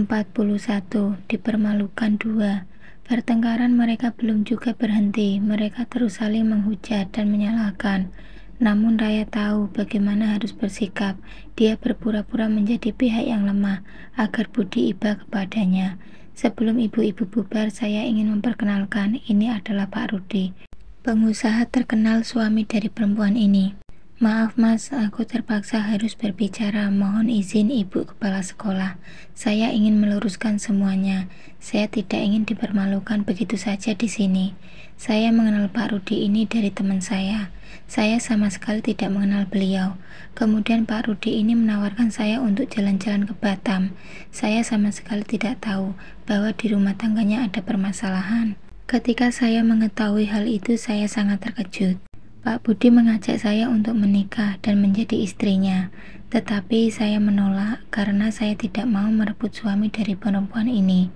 41. Dipermalukan 2. Pertengkaran mereka belum juga berhenti. Mereka terus saling menghujat dan menyalahkan. Namun Raya tahu bagaimana harus bersikap. Dia berpura-pura menjadi pihak yang lemah agar Budi iba kepadanya. Sebelum ibu-ibu bubar, saya ingin memperkenalkan, ini adalah Pak Rudi, pengusaha terkenal, suami dari perempuan ini. Maaf mas, aku terpaksa harus berbicara. Mohon izin ibu kepala sekolah. Saya ingin meluruskan semuanya. Saya tidak ingin dipermalukan begitu saja di sini. Saya mengenal Pak Rudi ini dari teman saya. Saya sama sekali tidak mengenal beliau. Kemudian Pak Rudi ini menawarkan saya untuk jalan-jalan ke Batam. Saya sama sekali tidak tahu bahwa di rumah tangganya ada permasalahan. Ketika saya mengetahui hal itu, saya sangat terkejut. Pak Budi mengajak saya untuk menikah dan menjadi istrinya, tetapi saya menolak karena saya tidak mau merebut suami dari perempuan ini.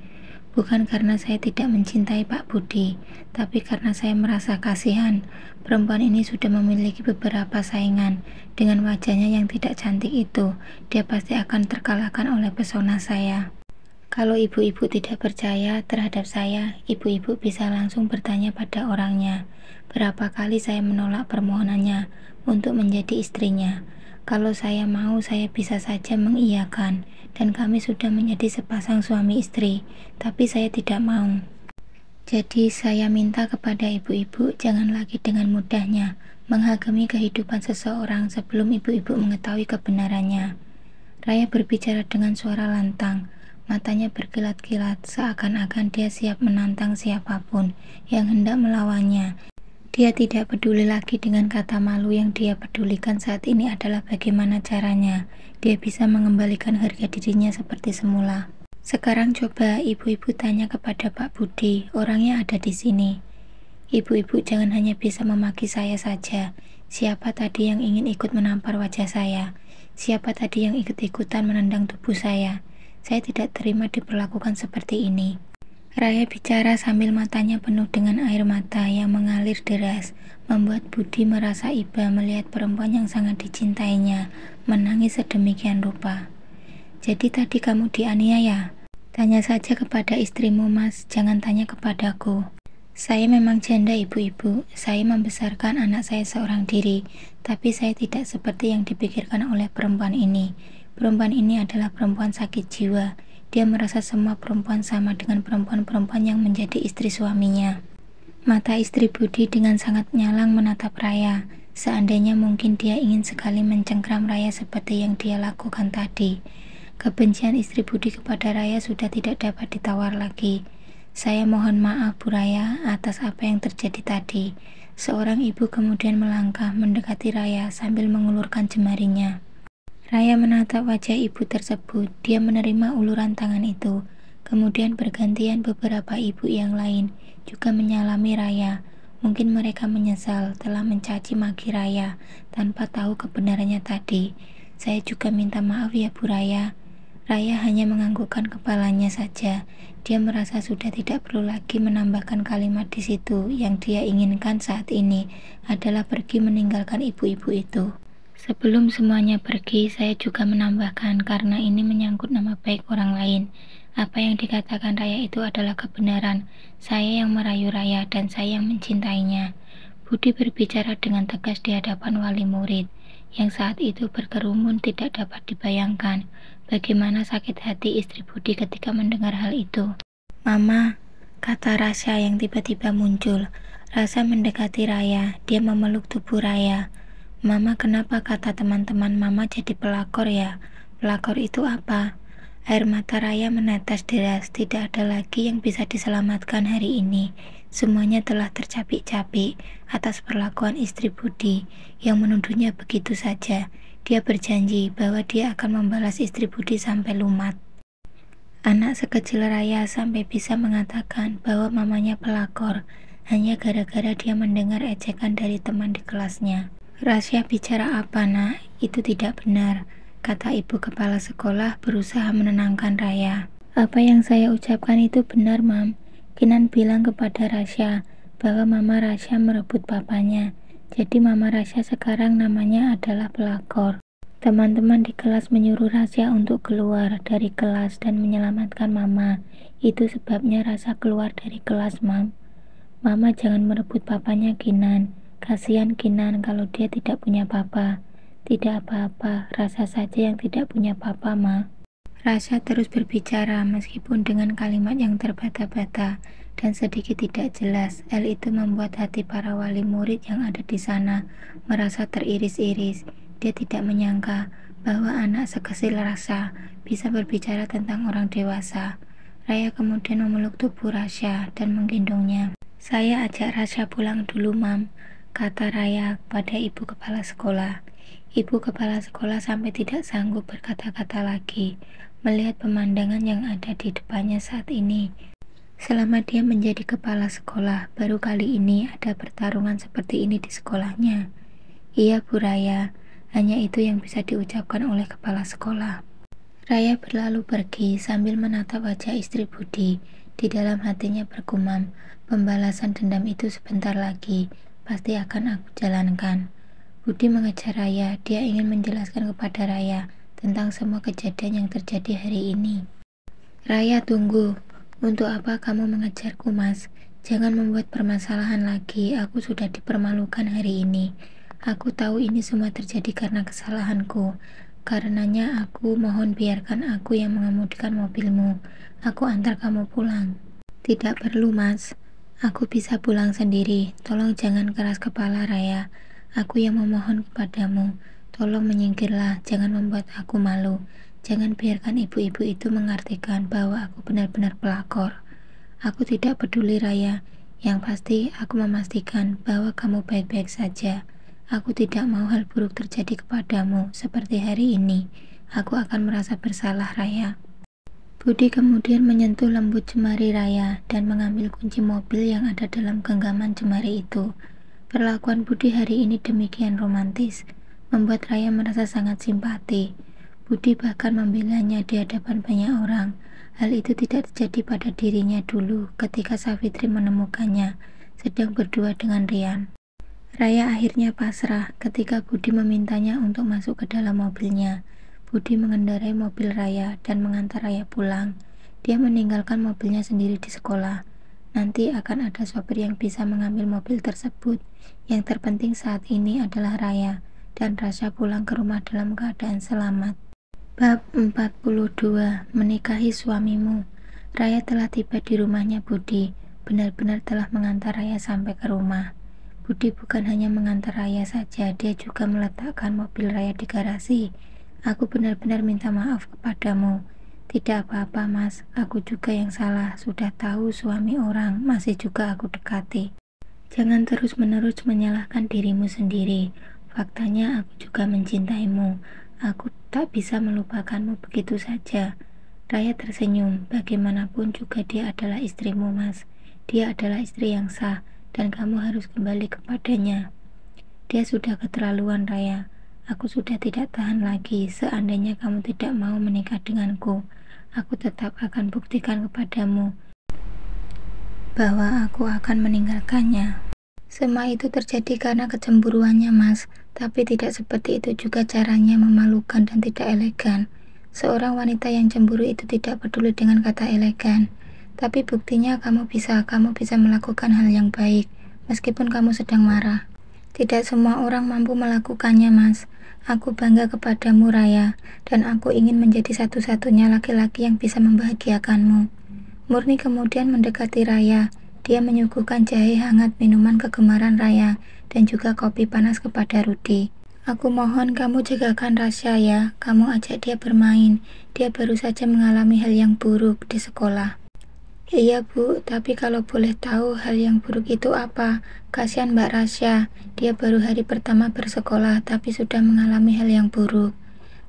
Bukan karena saya tidak mencintai Pak Budi, tapi karena saya merasa kasihan. Perempuan ini sudah memiliki beberapa saingan. Dengan wajahnya yang tidak cantik itu, dia pasti akan terkalahkan oleh pesona saya. Kalau ibu-ibu tidak percaya terhadap saya, ibu-ibu bisa langsung bertanya pada orangnya. Berapa kali saya menolak permohonannya untuk menjadi istrinya. Kalau saya mau, saya bisa saja mengiyakan, dan kami sudah menjadi sepasang suami istri, tapi saya tidak mau. Jadi saya minta kepada ibu-ibu jangan lagi dengan mudahnya menghakimi kehidupan seseorang sebelum ibu-ibu mengetahui kebenarannya. Raya berbicara dengan suara lantang. Matanya berkilat-kilat, seakan-akan dia siap menantang siapapun yang hendak melawannya. Dia tidak peduli lagi dengan kata malu. Yang dia pedulikan saat ini adalah bagaimana caranya dia bisa mengembalikan harga dirinya seperti semula. Sekarang coba ibu-ibu tanya kepada Pak Budi, orangnya ada di sini. Ibu-ibu jangan hanya bisa memaki saya saja. Siapa tadi yang ingin ikut menampar wajah saya? Siapa tadi yang ikut-ikutan menendang tubuh saya? Saya tidak terima diperlakukan seperti ini. Raya bicara sambil matanya penuh dengan air mata yang mengalir deras, membuat Budi merasa iba melihat perempuan yang sangat dicintainya menangis sedemikian rupa. Jadi tadi kamu dianiaya? Tanya saja kepada istrimu mas, jangan tanya kepadaku. Saya memang janda ibu-ibu, saya membesarkan anak saya seorang diri, tapi saya tidak seperti yang dipikirkan oleh perempuan ini. Perempuan ini adalah perempuan sakit jiwa. Dia merasa semua perempuan sama dengan perempuan-perempuan yang menjadi istri suaminya. Mata istri Budi dengan sangat nyalang menatap Raya. Seandainya mungkin dia ingin sekali mencengkram Raya seperti yang dia lakukan tadi. Kebencian istri Budi kepada Raya sudah tidak dapat ditawar lagi. Saya mohon maaf Bu Raya atas apa yang terjadi tadi. Seorang ibu kemudian melangkah mendekati Raya sambil mengulurkan jemarinya. Raya menatap wajah ibu tersebut. Dia menerima uluran tangan itu. Kemudian bergantian beberapa ibu yang lain juga menyalami Raya. Mungkin mereka menyesal telah mencaci maki Raya tanpa tahu kebenarannya tadi. Saya juga minta maaf ya Bu Raya. Raya hanya menganggukkan kepalanya saja. Dia merasa sudah tidak perlu lagi menambahkan kalimat di situ. Yang dia inginkan saat ini adalah pergi meninggalkan ibu-ibu itu. Sebelum semuanya pergi, saya juga menambahkan karena ini menyangkut nama baik orang lain. Apa yang dikatakan Raya itu adalah kebenaran. Saya yang merayu Raya dan saya yang mencintainya. Budi berbicara dengan tegas di hadapan wali murid, yang saat itu berkerumun. Tidak dapat dibayangkan bagaimana sakit hati istri Budi ketika mendengar hal itu. Mama, kata Rasya yang tiba-tiba muncul. Rasa mendekati Raya, dia memeluk tubuh Raya. Mama, kenapa kata teman-teman Mama jadi pelakor ya? Pelakor itu apa? Air mata Raya menetes deras. Tidak ada lagi yang bisa diselamatkan hari ini. Semuanya telah tercapik-capik atas perlakuan istri Budi yang menuduhnya begitu saja. Dia berjanji bahwa dia akan membalas istri Budi sampai lumat. Anak sekecil Raya sampai bisa mengatakan bahwa mamanya pelakor hanya gara-gara dia mendengar ejekan dari teman di kelasnya. Rasya bicara apa nak? Itu tidak benar, kata ibu kepala sekolah berusaha menenangkan Raya. Apa yang saya ucapkan itu benar mam. Kinan bilang kepada Rasya bahwa mama Rasya merebut papanya. Jadi mama Rasya sekarang namanya adalah pelakor. Teman-teman di kelas menyuruh Rasya untuk keluar dari kelas dan menyelamatkan Mama. Itu sebabnya Rasya keluar dari kelas, Mam. Mama jangan merebut papanya Kinan. Kasihan Kinan kalau dia tidak punya papa. Tidak apa-apa, Rasya saja yang tidak punya papa, Ma. Rasya terus berbicara meskipun dengan kalimat yang terbata-bata dan sedikit tidak jelas. Hal itu membuat hati para wali murid yang ada di sana merasa teriris-iris. Dia tidak menyangka bahwa anak sekecil Rasya bisa berbicara tentang orang dewasa. Raya kemudian memeluk tubuh Rasya dan menggendongnya. Saya ajak Rasya pulang dulu, Mam, kata Raya pada ibu kepala sekolah. Ibu kepala sekolah sampai tidak sanggup berkata-kata lagi melihat pemandangan yang ada di depannya saat ini. Selama dia menjadi kepala sekolah, baru kali ini ada pertarungan seperti ini di sekolahnya. Iya, Bu Raya, hanya itu yang bisa diucapkan oleh kepala sekolah. Raya berlalu pergi sambil menatap wajah istri Budi. Di dalam hatinya bergumam, pembalasan dendam itu sebentar lagi pasti akan aku jalankan. Budi mengejar Raya. Dia ingin menjelaskan kepada Raya tentang semua kejadian yang terjadi hari ini. Raya, tunggu. Untuk apa kamu mengejarku, Mas? Jangan membuat permasalahan lagi. Aku sudah dipermalukan hari ini. Aku tahu ini semua terjadi karena kesalahanku. Karenanya aku mohon biarkan aku yang mengemudikan mobilmu. Aku antar kamu pulang. Tidak perlu, Mas. Aku bisa pulang sendiri. Tolong jangan keras kepala, Raya. Aku yang memohon kepadamu. Tolong menyingkirlah, jangan membuat aku malu. Jangan biarkan ibu-ibu itu mengartikan bahwa aku benar-benar pelakor. Aku tidak peduli, Raya. Yang pasti, aku memastikan bahwa kamu baik-baik saja. Aku tidak mau hal buruk terjadi kepadamu seperti hari ini. Aku akan merasa bersalah, Raya. Budi kemudian menyentuh lembut jemari Raya dan mengambil kunci mobil yang ada dalam genggaman jemari itu. Perlakuan Budi hari ini demikian romantis, membuat Raya merasa sangat simpati. Budi bahkan membelanya di hadapan banyak orang. Hal itu tidak terjadi pada dirinya dulu ketika Savitri menemukannya sedang berdua dengan Rian. Raya akhirnya pasrah ketika Budi memintanya untuk masuk ke dalam mobilnya. Budi mengendarai mobil Raya dan mengantar Raya pulang. Dia meninggalkan mobilnya sendiri di sekolah. Nanti akan ada sopir yang bisa mengambil mobil tersebut. Yang terpenting saat ini adalah Raya dan Rasya pulang ke rumah dalam keadaan selamat. Bab 42. Menikahi suamimu. Raya telah tiba di rumahnya Budi. Benar-benar telah mengantar Raya sampai ke rumah. Budi bukan hanya mengantar Raya saja, dia juga meletakkan mobil Raya di garasi. Aku benar-benar minta maaf kepadamu. Tidak apa-apa, Mas. Aku juga yang salah. Sudah tahu suami orang, masih juga aku dekati. Jangan terus-menerus menyalahkan dirimu sendiri. Faktanya aku juga mencintaimu. Aku tak bisa melupakanmu begitu saja. Raya tersenyum. Bagaimanapun juga dia adalah istrimu, Mas. Dia adalah istri yang sah dan kamu harus kembali kepadanya. Dia sudah keterlaluan, Raya. Aku sudah tidak tahan lagi. Seandainya kamu tidak mau menikah denganku, aku tetap akan buktikan kepadamu bahwa aku akan meninggalkannya. Semua itu terjadi karena kecemburuannya, Mas. Tapi tidak seperti itu juga caranya, memalukan dan tidak elegan. Seorang wanita yang cemburu itu tidak peduli dengan kata elegan. Tapi buktinya kamu bisa melakukan hal yang baik, meskipun kamu sedang marah. Tidak semua orang mampu melakukannya, Mas. Aku bangga kepadamu, Raya, dan aku ingin menjadi satu-satunya laki-laki yang bisa membahagiakanmu. Murni kemudian mendekati Raya. Dia menyuguhkan jahe hangat, minuman kegemaran Raya, dan juga kopi panas kepada Rudi. Aku mohon kamu jagakan Rasya ya. Kamu ajak dia bermain. Dia baru saja mengalami hal yang buruk di sekolah. Iya, Bu, tapi kalau boleh tahu hal yang buruk itu apa? Kasihan Mbak Rasya. Dia baru hari pertama bersekolah, tapi sudah mengalami hal yang buruk.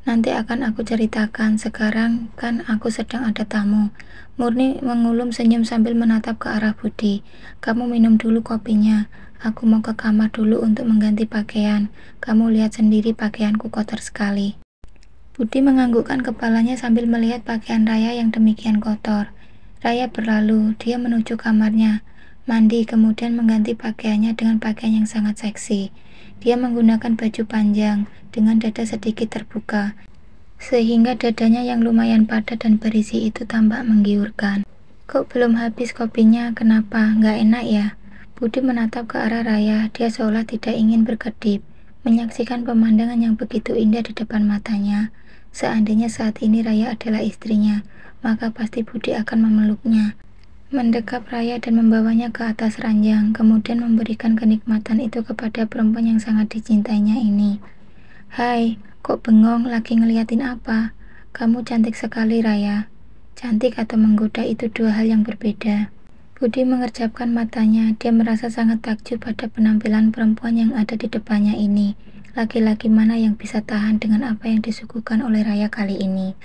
Nanti akan aku ceritakan. Sekarang kan aku sedang ada tamu. Murni mengulum senyum sambil menatap ke arah Budi. Kamu minum dulu kopinya. Aku mau ke kamar dulu untuk mengganti pakaian. Kamu lihat sendiri pakaianku kotor sekali. Budi menganggukkan kepalanya sambil melihat pakaian Raya yang demikian kotor. Raya berlalu. Dia menuju kamarnya, mandi, kemudian mengganti pakaiannya dengan pakaian yang sangat seksi. Dia menggunakan baju panjang dengan dada sedikit terbuka, sehingga dadanya yang lumayan padat dan berisi itu tampak menggiurkan. Kok belum habis kopinya? Kenapa? Nggak enak ya? Budi menatap ke arah Raya. Dia seolah tidak ingin berkedip, menyaksikan pemandangan yang begitu indah di depan matanya. Seandainya saat ini Raya adalah istrinya, maka pasti Budi akan memeluknya, mendekap Raya dan membawanya ke atas ranjang, kemudian memberikan kenikmatan itu kepada perempuan yang sangat dicintainya ini. Hai, kok bengong? Lagi ngeliatin apa? Kamu cantik sekali, Raya. Cantik atau menggoda itu dua hal yang berbeda. Budi mengerjapkan matanya. Dia merasa sangat takjub pada penampilan perempuan yang ada di depannya ini. Laki-laki mana yang bisa tahan dengan apa yang disuguhkan oleh Raya kali ini?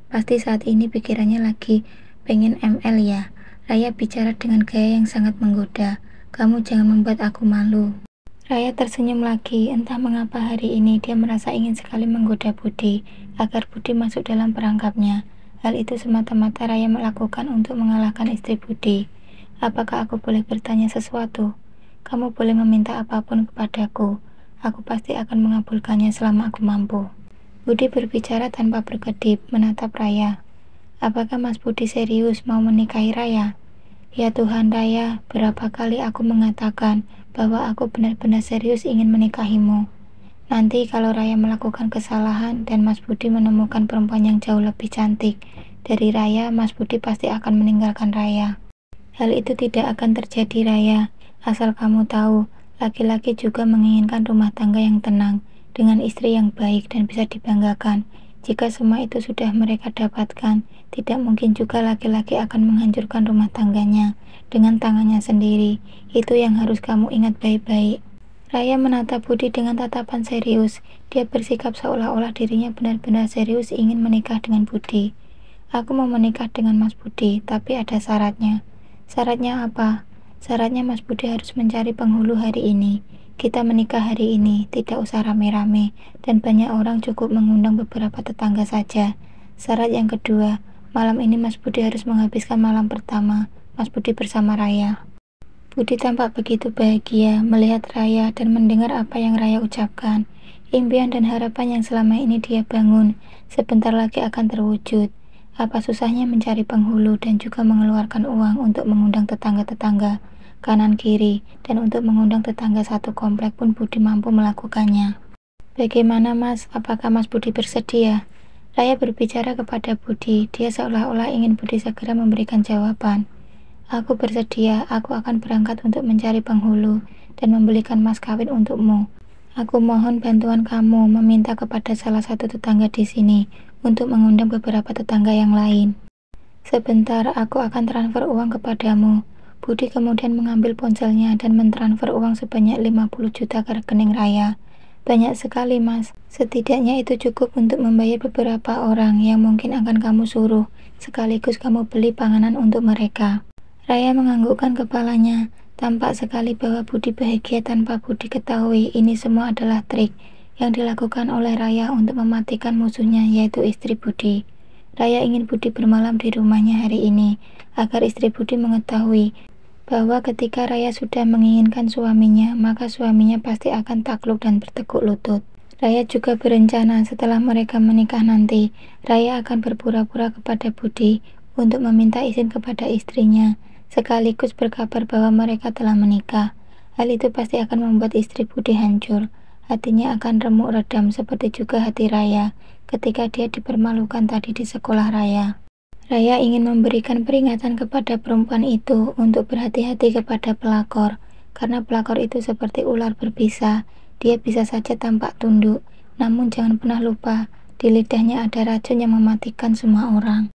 Pasti saat ini pikirannya lagi pengen ML ya. Raya bicara dengan gaya yang sangat menggoda. Kamu jangan membuat aku malu. Raya tersenyum lagi. Entah mengapa hari ini dia merasa ingin sekali menggoda Budi, agar Budi masuk dalam perangkapnya. Hal itu semata-mata Raya melakukan untuk mengalahkan istri Budi. Apakah aku boleh bertanya sesuatu? Kamu boleh meminta apapun kepadaku. Aku pasti akan mengabulkannya selama aku mampu. Budi berbicara tanpa berkedip, menatap Raya. Apakah Mas Budi serius mau menikahi Raya? Ya Tuhan, Raya, berapa kali aku mengatakan bahwa aku benar-benar serius ingin menikahimu. Nanti kalau Raya melakukan kesalahan dan Mas Budi menemukan perempuan yang jauh lebih cantik dari Raya, Mas Budi pasti akan meninggalkan Raya. Hal itu tidak akan terjadi, Raya. Asal kamu tahu, laki-laki juga menginginkan rumah tangga yang tenang, dengan istri yang baik dan bisa dibanggakan. Jika semua itu sudah mereka dapatkan, tidak mungkin juga laki-laki akan menghancurkan rumah tangganya dengan tangannya sendiri. Itu yang harus kamu ingat baik-baik. Raya menatap Budi dengan tatapan serius. Dia bersikap seolah-olah dirinya benar-benar serius ingin menikah dengan Budi. Aku mau menikah dengan Mas Budi, tapi ada syaratnya. Syaratnya apa? Syaratnya Mas Budi harus mencari penghulu hari ini. Kita menikah hari ini, tidak usah rame-rame, dan banyak orang, cukup mengundang beberapa tetangga saja. Syarat yang kedua, malam ini Mas Budi harus menghabiskan malam pertama Mas Budi bersama Raya. Budi tampak begitu bahagia melihat Raya dan mendengar apa yang Raya ucapkan. Impian dan harapan yang selama ini dia bangun, sebentar lagi akan terwujud. Apa susahnya mencari penghulu dan juga mengeluarkan uang untuk mengundang tetangga-tetangga kanan kiri, dan untuk mengundang tetangga satu komplek pun Budi mampu melakukannya. Bagaimana Mas? Apakah Mas Budi bersedia? Raya berbicara kepada Budi. Dia seolah-olah ingin Budi segera memberikan jawaban. Aku bersedia. Aku akan berangkat untuk mencari penghulu dan membelikan mas kawin untukmu. Aku mohon bantuan kamu meminta kepada salah satu tetangga di sini untuk mengundang beberapa tetangga yang lain. Sebentar, aku akan transfer uang kepadamu. Budi kemudian mengambil ponselnya dan mentransfer uang sebanyak 50 juta ke rekening Raya. Banyak sekali, Mas. Setidaknya itu cukup untuk membayar beberapa orang yang mungkin akan kamu suruh, sekaligus kamu beli panganan untuk mereka. Raya menganggukkan kepalanya. Tampak sekali bahwa Budi bahagia tanpa Budi ketahui ini semua adalah trik yang dilakukan oleh Raya untuk mematikan musuhnya, yaitu istri Budi. Raya ingin Budi bermalam di rumahnya hari ini, agar istri Budi mengetahui bahwa ketika Raya sudah menginginkan suaminya, maka suaminya pasti akan takluk dan bertekuk lutut. Raya juga berencana setelah mereka menikah nanti, Raya akan berpura-pura kepada Budi untuk meminta izin kepada istrinya, sekaligus berkabar bahwa mereka telah menikah. Hal itu pasti akan membuat istri Budi hancur. Hatinya akan remuk redam seperti juga hati Raya ketika dia dipermalukan tadi di sekolah Raya. Raya ingin memberikan peringatan kepada perempuan itu untuk berhati-hati kepada pelakor, karena pelakor itu seperti ular berbisa. Dia bisa saja tampak tunduk, namun jangan pernah lupa, di lidahnya ada racun yang mematikan semua orang.